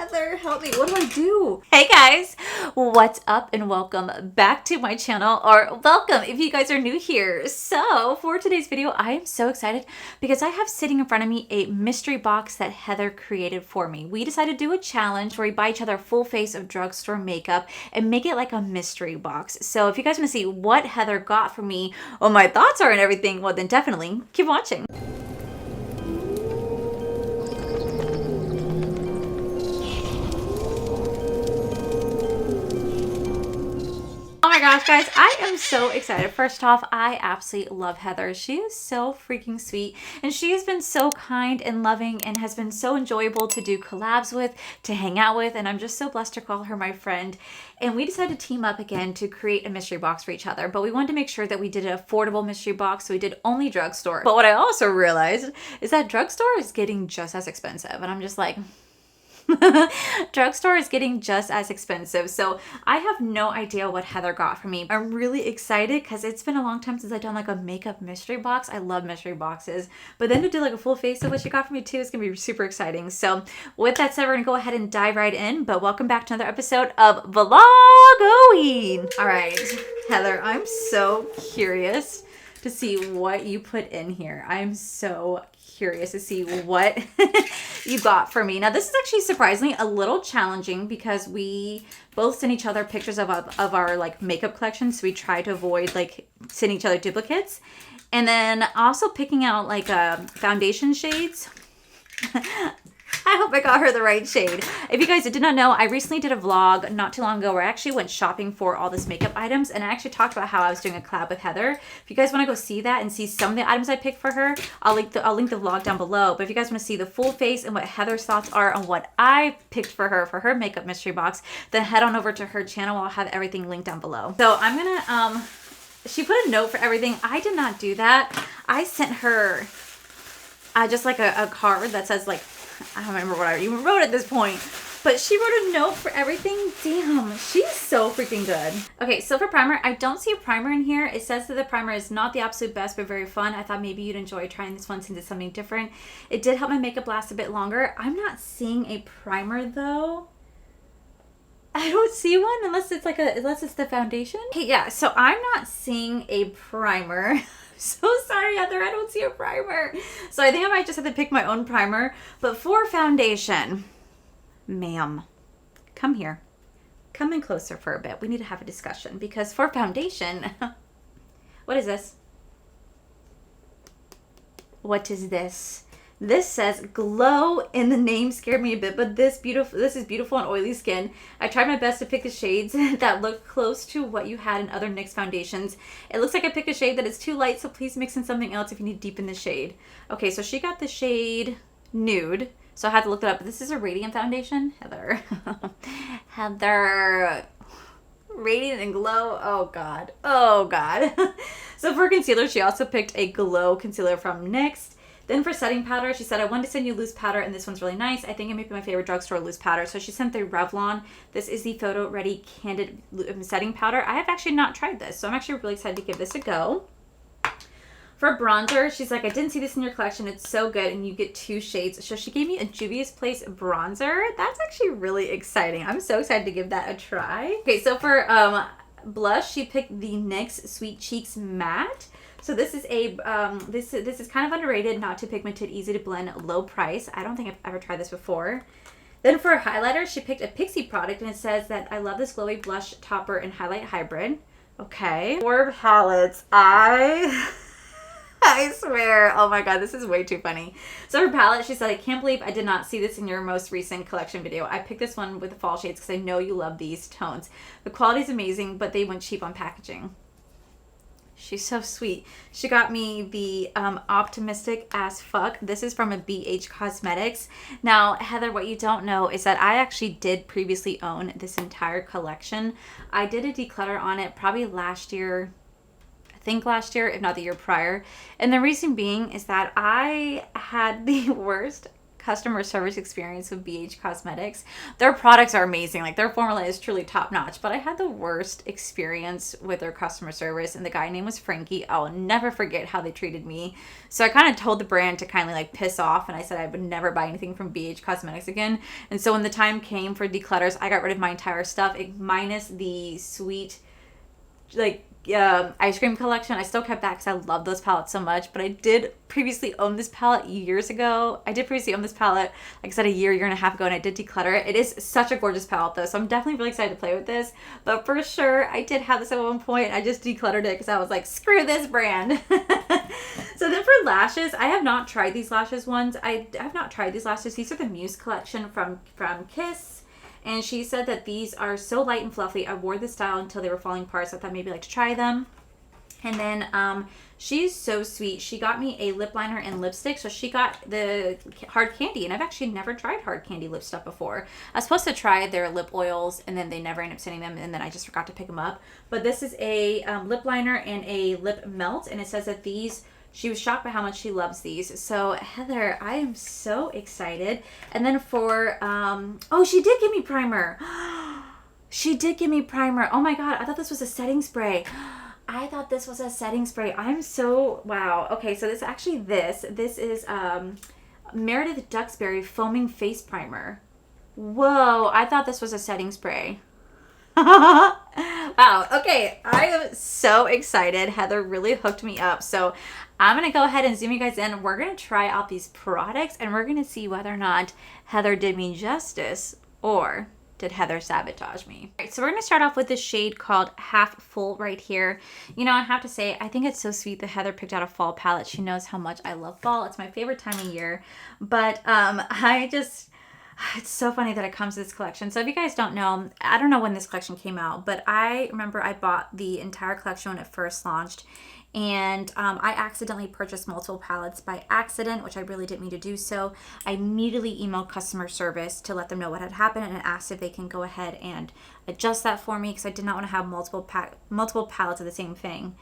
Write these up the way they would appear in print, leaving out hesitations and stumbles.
Heather, help me. What do I do? Hey guys, what's up and welcome back to my channel, or welcome if you guys are new here. So for today's video, I am so excited because I have sitting in front of me a mystery box that Heather created for me. We decided to do a challenge where we buy each other a full face of drugstore makeup and make it like a mystery box. So if you guys want to see what Heather got for me, what my thoughts are and everything, well then definitely keep watching. Oh my gosh, guys, I am so excited. First off, I absolutely love Heather. She is so freaking sweet, and she has been so kind and loving and has been so enjoyable to do collabs with, to hang out with, and I'm just so blessed to call her my friend. And we decided to team up again to create a mystery box for each other, but we wanted to make sure that we did an affordable mystery box, so we did only drugstore. But what I also realized is that drugstore is getting just as expensive, and I'm just like... Drugstore is getting just as expensive. So I have no idea what Heather got for me. I'm really excited because it's been a long time since I've done like a makeup mystery box. I love mystery boxes, but then to do like a full face of what she got for me too is gonna be super exciting. So with that said, we're gonna go ahead and dive right in. But welcome back to another episode of Vlogoween. All right, Heather, I'm so curious to see what you put in here. I'm so curious to see what you got for me. Now, this is actually surprisingly a little challenging because we both send each other pictures of our like makeup collection, so we try to avoid like sending each other duplicates. And then also picking out like foundation shades. I hope I got her the right shade. If you guys did not know, I recently did a vlog not too long ago where I actually went shopping for all this makeup items, and I actually talked about how I was doing a collab with Heather. If you guys want to go see that and see some of the items I picked for her, I'll link the vlog down below. But if you guys want to see the full face and what Heather's thoughts are on what I picked for her makeup mystery box, then head on over to her channel. I'll have everything linked down below. So I'm gonna she put a note for everything. I did not do that. I sent her just like a card that says like, I don't remember what I even wrote at this point, but she wrote a note for everything. Damn, she's so freaking good. Okay, so for primer, I don't see a primer in here. It says that the primer is not the absolute best, but very fun. I thought maybe you'd enjoy trying this one since it's something different. It did help my makeup last a bit longer. I'm not seeing a primer though. I don't see one unless it's the foundation. Okay, yeah, so I'm not seeing a primer. So sorry, Heather, I don't see a primer. So I think I might just have to pick my own primer. But for foundation, ma'am, come here. Come in closer for a bit. We need to have a discussion because for foundation, what is this? What is this? This says glow, and the name scared me a bit, but this is beautiful on oily skin. I tried my best to pick the shades that look close to what you had in other NYX foundations. It looks like I picked a shade that is too light, so please mix in something else if you need to deepen the shade. Okay, so she got the shade Nude, so I had to look it up. This is a radiant foundation, Heather. Heather. Radiant and glow. Oh god. Oh god. So for concealer, she also picked a glow concealer from NYX. Then for setting powder, she said, I wanted to send you loose powder, and this one's really nice. I think it may be my favorite drugstore loose powder. So she sent the Revlon. This is the Photo Ready Candid Setting Powder. I have actually not tried this, so I'm actually really excited to give this a go. For bronzer, she's like, I didn't see this in your collection. It's so good, and you get 2 shades. So she gave me a Juvia's Place bronzer. That's actually really exciting. I'm so excited to give that a try. Okay, so for blush, she picked the NYX Sweet Cheeks Matte. So this is a this is kind of underrated, not too pigmented, easy to blend, low price. I don't think I've ever tried this before. Then for a highlighter, she picked a Pixi product, and it says that I love this glowy blush topper and highlight hybrid. Okay. For palettes, I swear, oh my god, this is way too funny. So for palette, she said, I can't believe I did not see this in your most recent collection video. I picked this one with the fall shades because I know you love these tones. The quality is amazing, but they went cheap on packaging. She's so sweet. She got me the Optimistic as Fuck. This is from a BH Cosmetics. Now, Heather, what you don't know is that I actually did previously own this entire collection. I did a declutter on it probably last year, I think last year, if not the year prior. And the reason being is that I had the worst customer service experience with BH Cosmetics. Their products are amazing. Like, their formula is truly top notch, but I had the worst experience with their customer service, and the guy name was Frankie. I'll never forget how they treated me. So I kind of told the brand to kindly like piss off, and I said I would never buy anything from BH Cosmetics again. And so when the time came for declutters, I got rid of my entire stuff, minus the sweet, like, ice cream collection. I still kept that because I love those palettes so much, but I did previously own this palette years ago. I did previously own this palette, like I said, a year and a half ago, and I did declutter it. It is such a gorgeous palette though, so I'm definitely really excited to play with this, but for sure, I did have this at one point. I just decluttered it because I was like, screw this brand. So then for lashes, I have not tried these lashes ones. I have not tried these lashes. These are the Muse collection from Kiss. And she said that these are so light and fluffy. I wore this style until they were falling apart, so I thought maybe I'd like to try them. And then she's so sweet. She got me a lip liner and lipstick. So she got the hard candy. And I've actually never tried hard candy lip stuff before. I was supposed to try their lip oils, and then they never ended up sending them. And then I just forgot to pick them up. But this is a lip liner and a lip melt. And it says that these... She was shocked by how much she loves these. So, Heather, I am so excited. And then for, oh, she did give me primer. She did give me primer. Oh my God, I thought this was a setting spray. I thought this was a setting spray. I'm so, wow. Okay, so this is Meredith Duxbury Foaming Face Primer. Whoa, I thought this was a setting spray. Wow, okay, I am so excited. Heather really hooked me up. So I'm going to go ahead and zoom you guys in. We're going to try out these products, and we're going to see whether or not Heather did me justice or did Heather sabotage me. All right, so we're going to start off with this shade called Half Full right here. You know, I have to say, I think it's so sweet that Heather picked out a fall palette. She knows how much I love fall. It's my favorite time of year. But it's so funny that it comes to this collection. So if you guys don't know, I don't know when this collection came out, but I remember I bought the entire collection when it first launched. And I accidentally purchased multiple palettes by accident, which I really didn't mean to do so. I immediately emailed customer service to let them know what had happened and asked if they can go ahead and adjust that for me, because I did not want to have multiple palettes of the same thing.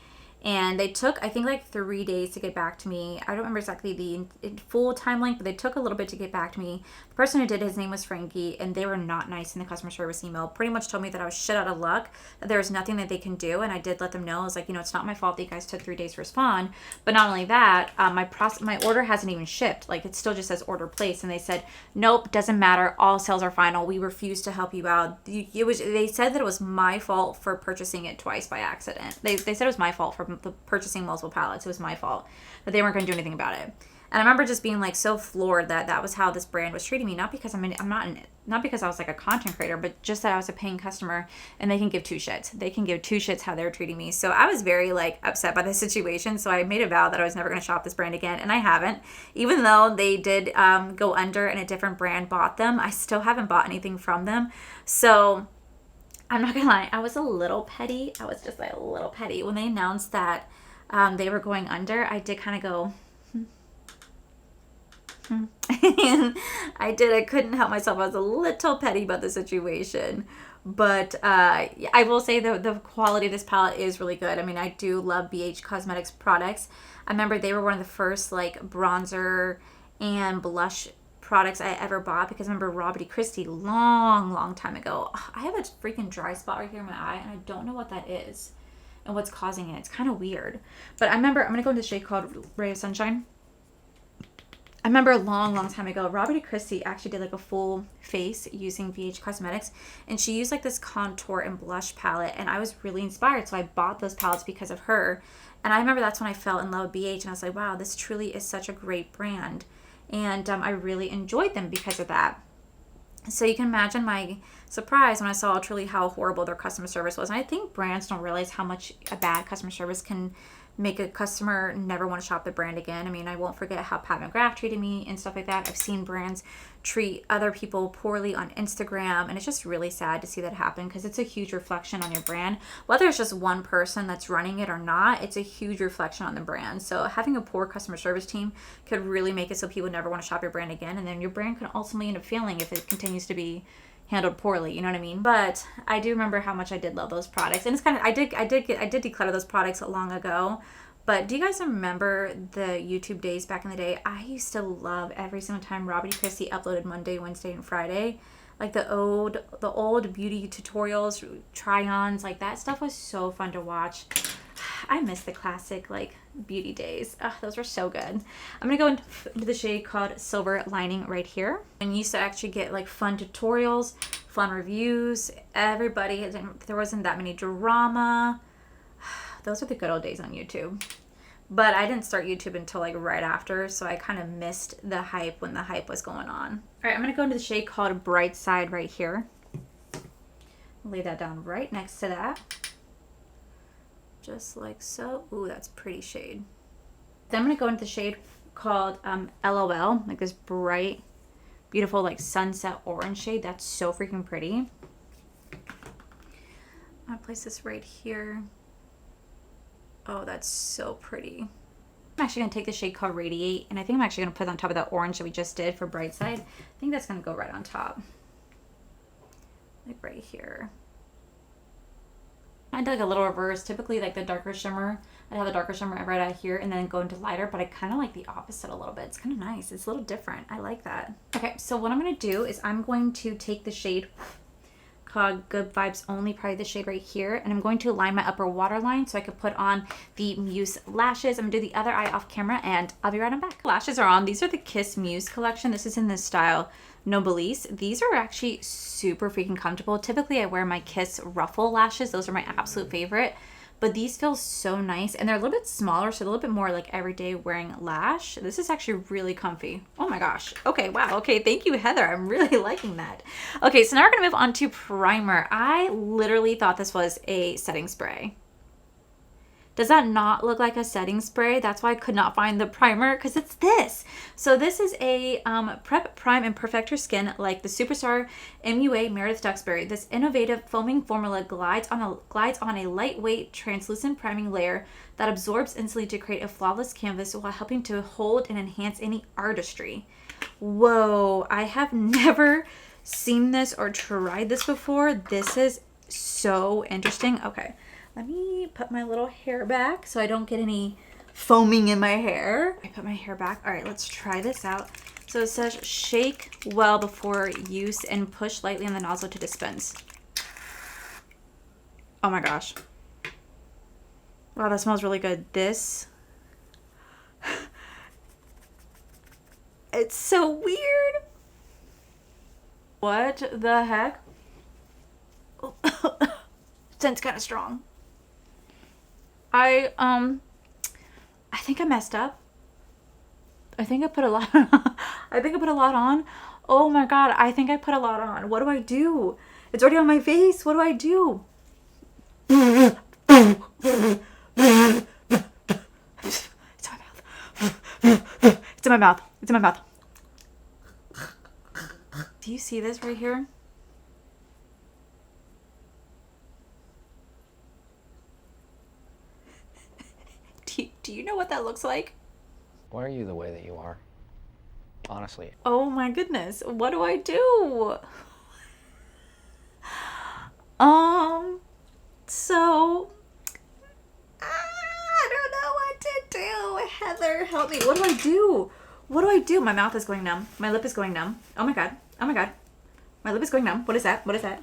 And they took, I think, like 3 days to get back to me. I don't remember exactly the full time length, but they took a little bit to get back to me. The person who did, his name was Frankie, and they were not nice in the customer service email. Pretty much told me that I was shit out of luck, that there was nothing that they can do. And I did let them know. I was like, you know, it's not my fault that you guys took 3 days to respond. But not only that, my order hasn't even shipped. Like, it still just says order placed. And they said, nope, doesn't matter. All sales are final. We refuse to help you out. They said that it was my fault for purchasing it twice by accident. They said it was my fault for purchasing multiple palettes. It was my fault that they weren't going to do anything about it. And I remember just being like so floored that that was how this brand was treating me. Not because not because I was like a content creator, but just that I was a paying customer, and they can give two shits. They can give two shits how they were treating me. So I was very like upset by the situation. So I made a vow that I was never going to shop this brand again, and I haven't. Even though they did go under and a different brand bought them, I still haven't bought anything from them. So I'm not gonna lie, I was a little petty. I was just like a little petty when they announced that they were going under. I did kind of go, and I couldn't help myself. I was a little petty about the situation. But I will say the quality of this palette is really good. I mean, I do love BH Cosmetics products. I remember they were one of the first like bronzer and blush products I ever bought, because I remember Robert E. Christie long time ago. I have a freaking dry spot right here in my eye, and I don't know what that is and what's causing it. It's kind of weird. But I remember, I'm going to go into the shade called Ray of Sunshine. I remember a long time ago, Robert E. Christie actually did like a full face using BH Cosmetics, and she used like this contour and blush palette, and I was really inspired, so I bought those palettes because of her. And I remember that's when I fell in love with BH, and I was like, wow, this truly is such a great brand. And I really enjoyed them because of that. So you can imagine my surprise when I saw truly how horrible their customer service was. And I think brands don't realize how much a bad customer service can make a customer never want to shop the brand again. I mean, I won't forget how Pat McGrath treated me and stuff like that. I've seen brands treat other people poorly on Instagram, and it's just really sad to see that happen, because it's a huge reflection on your brand. Whether it's just one person that's running it or not, it's a huge reflection on the brand. So having a poor customer service team could really make it so people never want to shop your brand again, and then your brand can ultimately end up failing if it continues to be handled poorly, you know what I mean? But I do remember how much I did love those products, and it's kind of I did declutter those products long ago, But do you guys remember the YouTube days back in the day? I used to love every single time Robbie Christie uploaded Monday, Wednesday, and Friday. Like the old beauty tutorials, try-ons, like that stuff was so fun to watch. I miss the classic like beauty days. Those were so good. I'm gonna go into the shade called Silver Lining right here. And you used to actually get like fun tutorials, fun reviews. Everybody, there wasn't that many drama. Those are the good old days on YouTube. But I didn't start YouTube until like right after, so I kind of missed the hype when the hype was going on. All right, I'm gonna go into the shade called Bright Side right here. Lay that down right next to that. Just like so. Ooh, that's pretty shade. Then I'm gonna go into the shade called LOL, like this bright, beautiful like sunset orange shade. That's so freaking pretty. I'm gonna place this right here. Oh, that's so pretty. I'm actually gonna take the shade called Radiate, and I think I'm actually gonna put it on top of that orange that we just did for Bright Side. I think that's gonna go right on top. Like right here. I did like a little reverse. Typically like the darker shimmer, I'd have the darker shimmer right out here and then go into lighter, but I kind of like the opposite a little bit. It's kind of nice. It's a little different. I like that. Okay, so what I'm gonna do is I'm going to take the shade called Good Vibes Only, probably the shade right here, and I'm going to line my upper waterline so I could put on the Muse lashes. I'm gonna do the other eye off camera and I'll be right on back. Lashes are on. These are the Kiss Muse collection. This is in the style Noblesse. These are actually super freaking comfortable. Typically I wear my Kiss Ruffle lashes. Those are my absolute favorite. But these feel so nice, and they're a little bit smaller, so a little bit more like everyday wearing lash. This is actually really comfy. Oh my gosh. Okay, wow. Okay, thank you, Heather. I'm really liking that. Okay, so now we're gonna move on to primer. I literally thought this was a setting spray. Does that not look like a setting spray? That's why I could not find the primer, because it's this. So this is a Prep, Prime, and Perfect Your Skin like the Superstar MUA Meredith Duxbury. This innovative foaming formula glides on a lightweight translucent priming layer that absorbs instantly to create a flawless canvas while helping to hold and enhance any artistry. Whoa, I have never seen this or tried this before. This is so interesting. Okay. Let me put my little hair back so I don't get any foaming in my hair. I put my hair back. All right, let's try this out. So it says shake well before use and push lightly on the nozzle to dispense. Oh my gosh. Wow, that smells really good. This, it's so weird. What the heck? Scent's kind of strong. I think I messed up. I think I put a lot on. Oh my god, I think I put a lot on. What do I do? It's already on my face. What do I do? It's in my mouth. It's in my mouth. Do you see this right here? Do you know what that looks like? Why are you the way that you are? Honestly. Oh my goodness. What do I do? So I don't know what to do. Heather, help me. What do I do? What do I do? My mouth is going numb. My lip is going numb. Oh my god. Oh my god. My lip is going numb. What is that? What is that?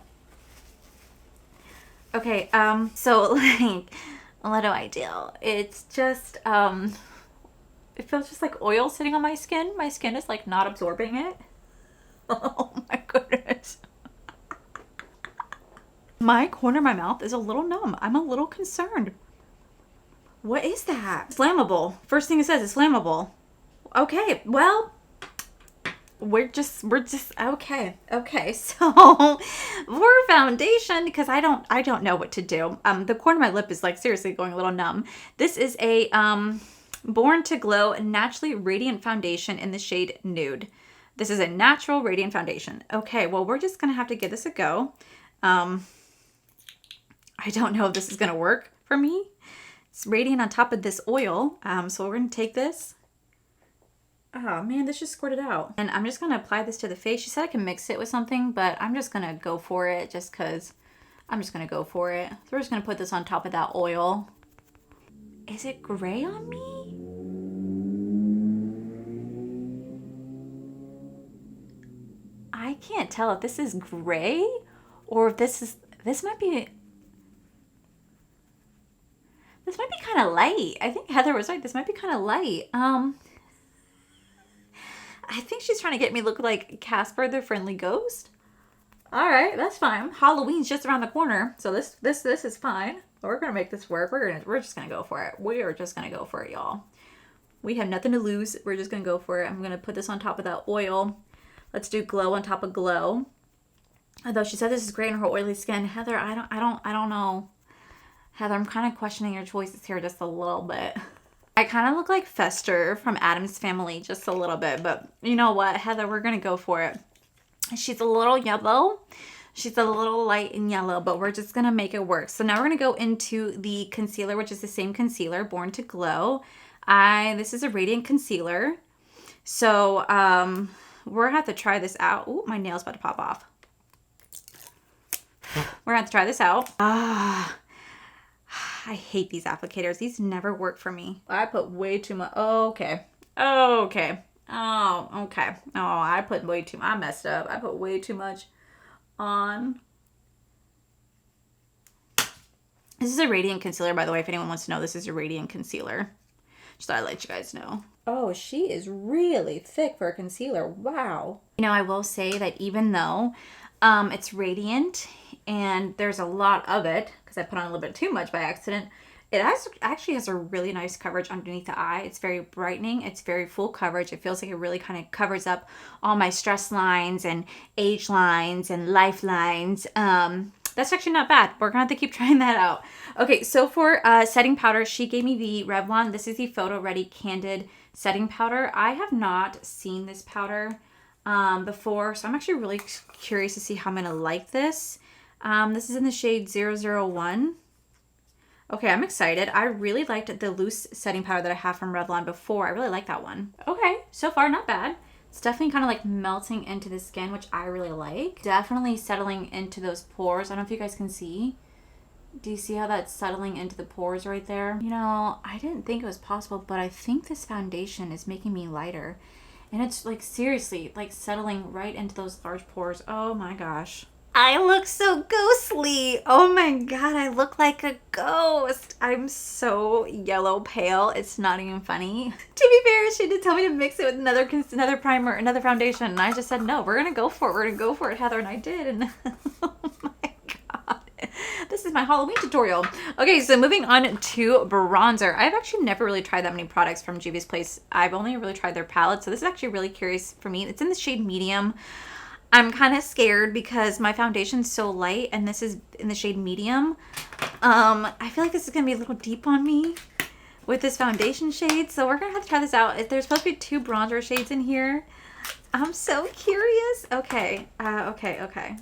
Okay, so like, what do I do? It's just, it feels just like oil sitting on my skin. My skin is like not absorbing it. Oh my goodness. My corner of my mouth is a little numb. I'm a little concerned. What is that? Flammable. First thing it says is flammable. Okay, well, we're just okay. Okay, so for foundation, because I don't know what to do. The corner of my lip is like seriously going a little numb. This is a Born to Glow Naturally Radiant Foundation in the shade Nude. This is a natural radiant foundation. Okay, well, we're just gonna have to give this a go. I don't know if this is gonna work for me. It's radiant on top of this oil. So we're gonna take this. Oh man, this just squirted out. And I'm just gonna apply this to the face. She said I can mix it with something, but I'm just gonna go for it just because I'm just gonna go for it. So we're just gonna put this on top of that oil. Is it gray on me? I can't tell if this is gray or if this might be kind of light. I think Heather was right. This might be kind of light. I think she's trying to get me to look like Casper the Friendly Ghost. All right, that's fine. Halloween's just around the corner, so this is fine. We're gonna make this work. We're just gonna go for it. We are just gonna go for it, y'all. We have nothing to lose. We're just gonna go for it. I'm gonna put this on top of that oil. Let's do glow on top of glow. Although she said this is great on her oily skin, Heather, I don't know. Heather, I'm kind of questioning your choices here just a little bit. I kind of look like Fester from Addams Family just a little bit, but you know what, Heather, we're gonna go for it. She's a little yellow. She's a little light and yellow, but we're just gonna make it work. So now we're gonna go into the concealer, which is the same concealer, Born to Glow. This is a radiant concealer. So we're gonna have to try this out. Oh, my nail's about to pop off. We're gonna have to try this out. I hate these applicators. These never work for me. I put way too much. Oh, okay. Oh, okay. Oh, okay. Oh, I put way too much. I messed up. I put way too much on. This is a radiant concealer, by the way. If anyone wants to know, this is a radiant concealer. Just thought I'd let you guys know. Oh, she is really thick for a concealer. Wow. You know, I will say that even though it's radiant and there's a lot of it, because I put on a little bit too much by accident, it actually has a really nice coverage underneath the eye. It's very brightening. It's very full coverage. It feels like it really kind of covers up all my stress lines and age lines and life lines. That's actually not bad. We're going to have to keep trying that out. Okay, so for setting powder, she gave me the Revlon. This is the Photo Ready Candid Setting Powder. I have not seen this powder before, so I'm actually really curious to see how I'm going to like this. This is in the shade 001. Okay, I'm excited. I really liked the loose setting powder that I have from Revlon before. I really like that one. Okay, so far not bad. It's definitely kind of like melting into the skin, which I really like. Definitely settling into those pores. I don't know if you guys can see. Do you see how that's settling into the pores right there? You know, I didn't think it was possible, but I think this foundation is making me lighter. And it's like seriously, like settling right into those large pores. Oh my gosh. I look so ghostly. Oh my god, I look like a ghost. I'm so yellow pale. It's not even funny. To be fair, she did tell me to mix it with another primer, another foundation, and I just said no. We're gonna go for it. We're gonna go for it, Heather, and I did. And oh my god, this is my Halloween tutorial. Okay, so moving on to bronzer. I've actually never really tried that many products from Juvia's Place. I've only really tried their palette, so this is actually really curious for me. It's in the shade medium. I'm kind of scared because my foundation's so light and this is in the shade medium. I feel like this is going to be a little deep on me with this foundation shade. So we're going to have to try this out. There's supposed to be 2 bronzer shades in here. I'm so curious. Okay. Okay.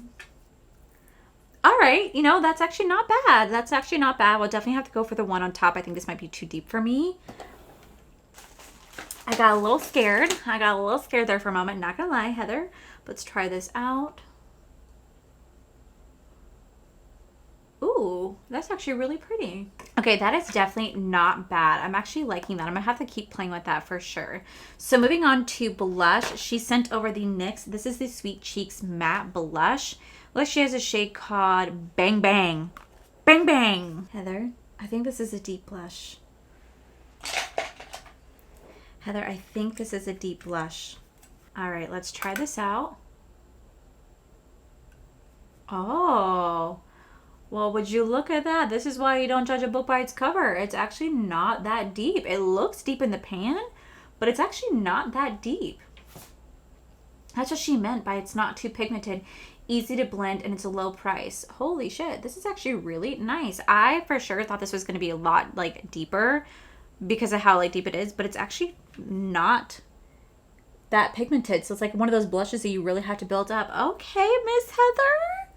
All right. You know, that's actually not bad. That's actually not bad. We'll definitely have to go for the one on top. I think this might be too deep for me. I got a little scared. There for a moment. Not going to lie, Heather. Let's try this out. Ooh, that's actually really pretty. Okay, that is definitely not bad. I'm actually liking that. I'm gonna have to keep playing with that for sure. So moving on to blush, she sent over the NYX. This is the Sweet Cheeks Matte Blush. Look, she has a shade called Bang Bang. Bang Bang. Heather, I think this is a deep blush. Heather, I think this is a deep blush. All right, let's try this out. Oh, well, would you look at that? This is why you don't judge a book by its cover. It's actually not that deep. It looks deep in the pan, but it's actually not that deep. That's what she meant by it's not too pigmented, easy to blend, and it's a low price. Holy shit, this is actually really nice. I for sure thought this was going to be a lot like deeper because of how like deep it is, but it's actually not that pigmented. So it's like one of those blushes that you really have to build up. Okay, Miss Heather.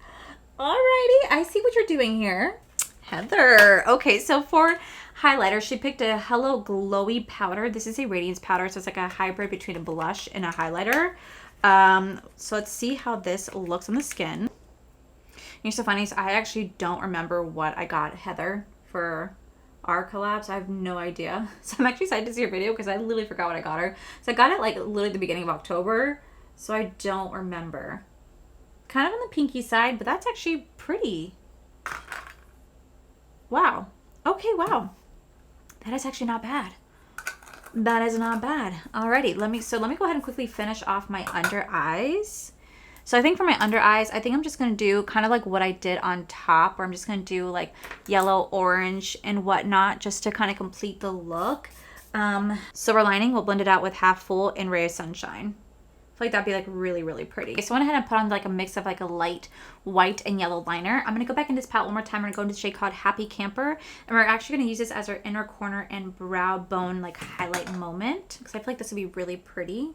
Alrighty, I see what you're doing here. Heather. Okay, so for highlighter, she picked a Hello Glowy powder. This is a radiance powder, so it's like a hybrid between a blush and a highlighter. So let's see how this looks on the skin. You're so funny. So I actually don't remember what I got Heather for our collabs. I have no idea. So I'm actually excited to see her video because I literally forgot what I got her. So I got it like literally the beginning of October. So I don't remember. Kind of on the pinky side, but that's actually pretty. Wow. Okay, wow. That is actually not bad. That is not bad. Alrighty, let me go ahead and quickly finish off my under eyes. So I think for my under eyes, I think I'm just going to do kind of like what I did on top, where I'm just going to do like yellow, orange, and whatnot, just to kind of complete the look. Silver lining, we'll blend it out with half full and ray of sunshine. I feel like that'd be like really, really pretty. Okay, so I went ahead and put on like a mix of like a light white and yellow liner. I'm going to go back in this palette one more time. I'm going to go into the shade called Happy Camper. And we're actually going to use this as our inner corner and brow bone like highlight moment. Because I feel like this would be really pretty.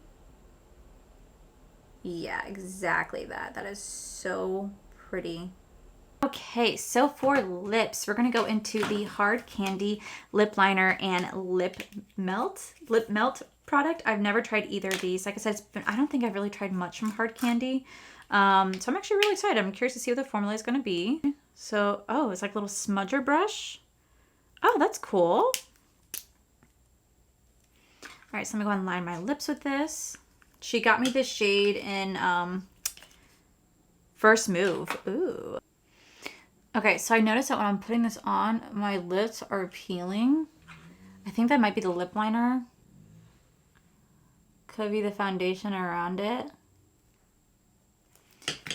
Yeah, exactly that. That is so pretty. Okay, so for lips, we're going to go into the Hard Candy Lip Liner and Lip Melt product. I've never tried either of these. Like I said, I don't think I've really tried much from Hard Candy. So I'm actually really excited. I'm curious to see what the formula is going to be. So, oh, it's like a little smudger brush. Oh, that's cool. All right, so I'm going to go ahead and line my lips with this. She got me this shade in First Move. Ooh. Okay, so I noticed that when I'm putting this on, my lips are peeling. I think that might be the lip liner. Could be the foundation around it.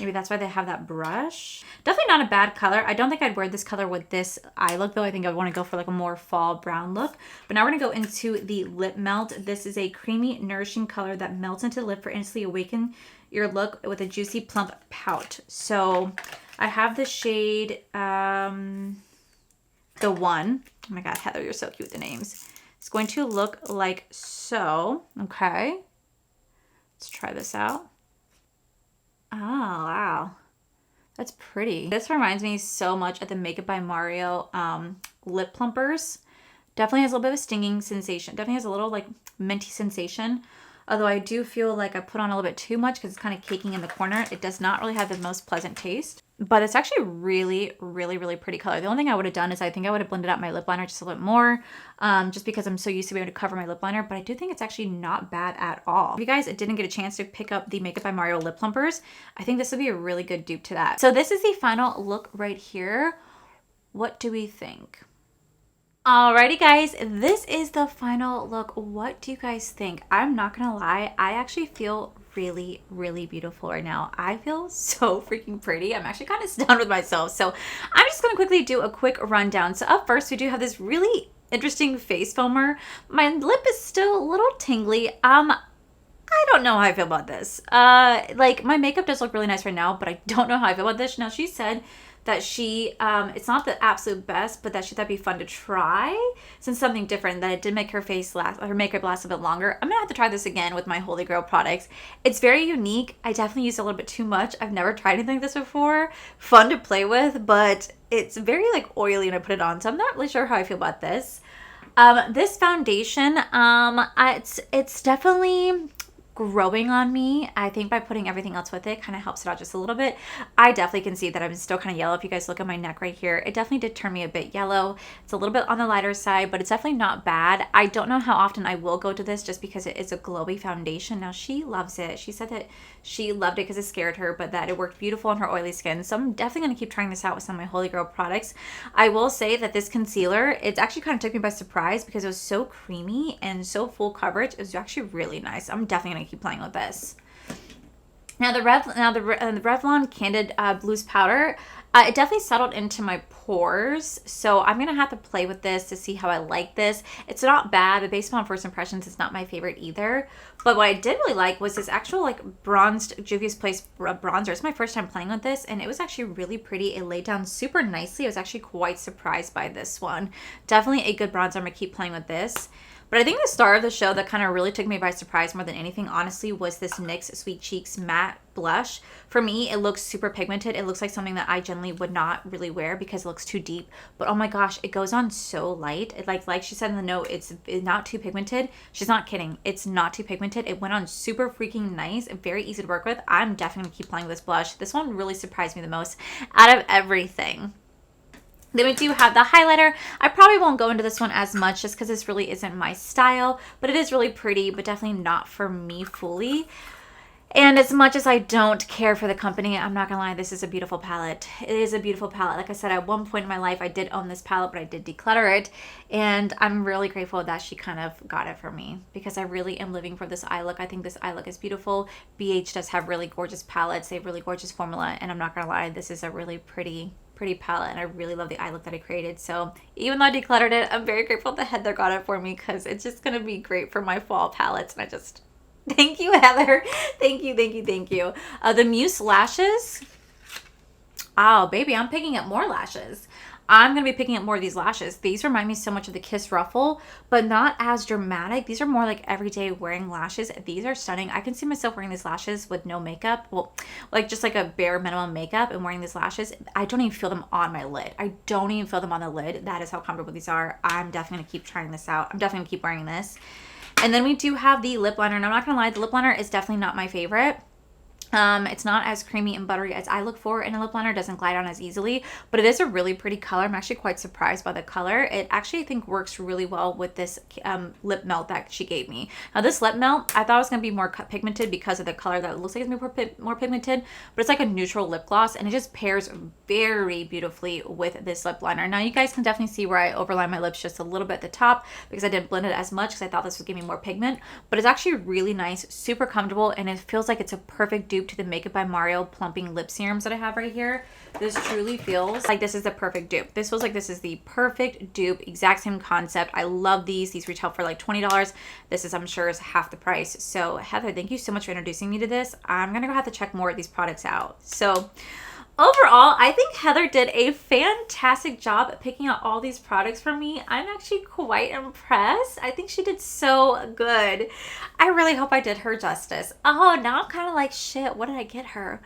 Maybe that's why they have that brush. Definitely not a bad color. I don't think I'd wear this color with this eye look, though. I think I want to go for like a more fall brown look. But now we're going to go into the Lip Melt. This is a creamy, nourishing color that melts into the lip for instantly awaken your look with a juicy, plump pout. So I have the shade, the One. Oh my God, Heather, you're so cute with the names. It's going to look like so. Okay. Let's try this out. Oh, wow. That's pretty. This reminds me so much of the Makeup by Mario lip plumpers. Definitely has a little bit of a stinging sensation. Definitely has a little like minty sensation. Although I do feel like I put on a little bit too much because it's kind of caking in the corner. It does not really have the most pleasant taste. But it's actually really, really, really pretty color. The only thing I would have done is I think I would have blended out my lip liner just a little bit more. Just because I'm so used to being able to cover my lip liner. But I do think it's actually not bad at all. If you guys didn't get a chance to pick up the Makeup by Mario lip plumpers, I think this would be a really good dupe to that. So this is the final look right here. What do we think? Alrighty guys, this is the final look. What do you guys think? I'm not gonna lie, I actually feel really, really beautiful right now. I feel so freaking pretty. I'm actually kind of stunned with myself. So I'm just gonna quickly do a quick rundown. So up first, we do have this really interesting face filmer. My lip is still a little tingly. I don't know how I feel about this. Like my makeup does look really nice right now, but I don't know how I feel about this. Now she said that she, it's not the absolute best, but that that'd be fun to try since something different, that it did make her face last, her makeup last a bit longer. I'm gonna have to try this again with my Holy Grail products. It's very unique. I definitely used a little bit too much. I've never tried anything like this before. Fun to play with, but it's very like oily when I put it on. So I'm not really sure how I feel about this. This foundation, it's definitely growing on me. I think by putting everything else with it kind of helps it out just a little bit. I definitely can see that I'm still kind of yellow. If you guys look at my neck right here, it definitely did turn me a bit yellow. It's a little bit on the lighter side, but it's definitely not bad. I don't know how often I will go to this just because it is a glowy foundation. Now she loves it. She said that she loved it because it scared her, but that it worked beautiful on her oily skin. So I'm definitely going to keep trying this out with some of my Holy Grail products. I will say that this concealer, it's actually kind of took me by surprise because it was so creamy and so full coverage. It was actually really nice. I'm definitely going to keep playing with this. Now the Revlon Candid Blues Powder, it definitely settled into my pores, so I'm gonna have to play with this to see how I like this. It's not bad, but based on first impressions, it's not my favorite either. But what I did really like was this actual like bronzed Juvia's Place bronzer. It's my first time playing with this, and it was actually really pretty. It laid down super nicely. I was actually quite surprised by this one. Definitely a good bronzer. I'm gonna keep playing with this. But I think the star of the show that kind of really took me by surprise more than anything, honestly, was this NYX Sweet Cheeks Matte Blush. For me, it looks super pigmented. It looks like something that I generally would not really wear because it looks too deep. But oh my gosh, it goes on so light. It like she said in the note, it's not too pigmented. She's not kidding. It's not too pigmented. It went on super freaking nice. Very easy to work with. I'm definitely going to keep playing with this blush. This one really surprised me the most out of everything. Then we do have the highlighter. I probably won't go into this one as much just because this really isn't my style, but it is really pretty, but definitely not for me fully. And as much as I don't care for the company, I'm not gonna lie, this is a beautiful palette. It is a beautiful palette. Like I said, at one point in my life, I did own this palette, but I did declutter it. And I'm really grateful that she kind of got it for me because I really am living for this eye look. I think this eye look is beautiful. BH does have really gorgeous palettes. They have really gorgeous formula. And I'm not gonna lie, this is a really pretty palette, and I really love the eye look that I created. So even though I decluttered it, I'm very grateful that Heather got it for me because it's just gonna be great for my fall palettes. And I just thank you, Heather. Thank you, thank you, thank you. The Muse lashes. Oh, baby, I'm picking up more lashes. I'm going to be picking up more of these lashes. These remind me so much of the Kiss Ruffle, but not as dramatic. These are more like everyday wearing lashes. These are stunning. I can see myself wearing these lashes with no makeup. Well, like just like a bare minimum makeup and wearing these lashes. I don't even feel them on my lid. I don't even feel them on the lid. That is how comfortable these are. I'm definitely going to keep trying this out. I'm definitely going to keep wearing this. And then we do have the lip liner. And I'm not going to lie, the lip liner is definitely not my favorite. It's not as creamy and buttery as I look for in a lip liner. It doesn't glide on as easily, but it is a really pretty color. I'm actually quite surprised by the color. It actually, I think, works really well with this lip melt that she gave me. Now, this lip melt, I thought it was going to be more pigmented because of the color that it looks like it's going to be more pigmented, but it's like a neutral lip gloss, and it just pairs very beautifully with this lip liner. Now, you guys can definitely see where I overline my lips just a little bit at the top because I didn't blend it as much because I thought this would give me more pigment, but it's actually really nice, super comfortable, and it feels like it's a perfect dupe to the Makeup by Mario plumping lip serums that I have right here. This truly feels like this is the perfect dupe. This feels like this is the perfect dupe, exact same concept. I love these. These retail for like $20. This is, I'm sure, is half the price. So Heather, thank you so much for introducing me to this. I'm gonna go have to check more of these products out. So overall, I think Heather did a fantastic job at picking out all these products for me. I'm actually quite impressed. I think she did so good. I really hope I did her justice. Oh, now I'm kind of like, shit, what did I get her?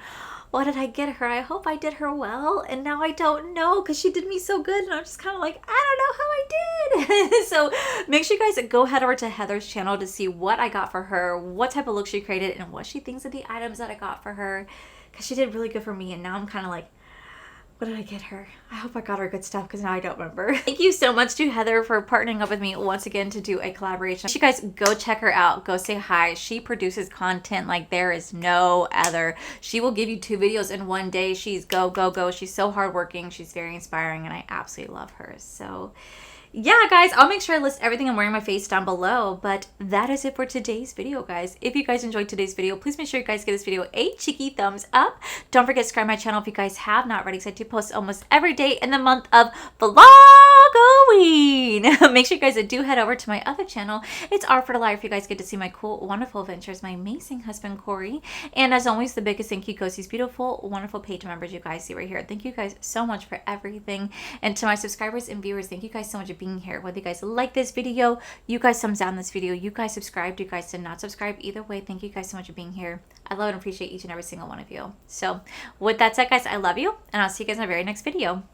What did I get her? I hope I did her well. And now I don't know because she did me so good. And I'm just kind of like, I don't know how I did. So make sure you guys go head over to Heather's channel to see what I got for her, what type of look she created, and what she thinks of the items that I got for her. Because she did really good for me, and now I'm kind of like, what did I get her? I hope I got her good stuff because now I don't remember. Thank you so much to Heather for partnering up with me once again to do a collaboration. You guys go check her out. Go say hi. She produces content like there is no other. She will give you 2 videos in one day. She's go, go, go. She's so hardworking. She's very inspiring, and I absolutely love her. So yeah, guys, I'll make sure I list everything I'm wearing on my face down below, but that is it for today's video, guys. If you guys enjoyed today's video, please make sure you guys give this video a cheeky thumbs up. Don't forget to subscribe to my channel if you guys have not already, because I do post almost every day in the month of Vlogoween. Make sure you guys do head over to my other channel. It's R for the Life. You guys get to see my cool, wonderful adventures, my amazing husband, Corey. And as always, the biggest thank you goes to these beautiful, wonderful page members you guys see right here. Thank you guys so much for everything. And to my subscribers and viewers, thank you guys so much for being here. Whether you guys like this video, you guys thumbs down this video, you guys subscribed, you guys did not subscribe, either way, thank you guys so much for being here. I love and appreciate each and every single one of you. So with that said, guys, I love you, and I'll see you guys in my very next video.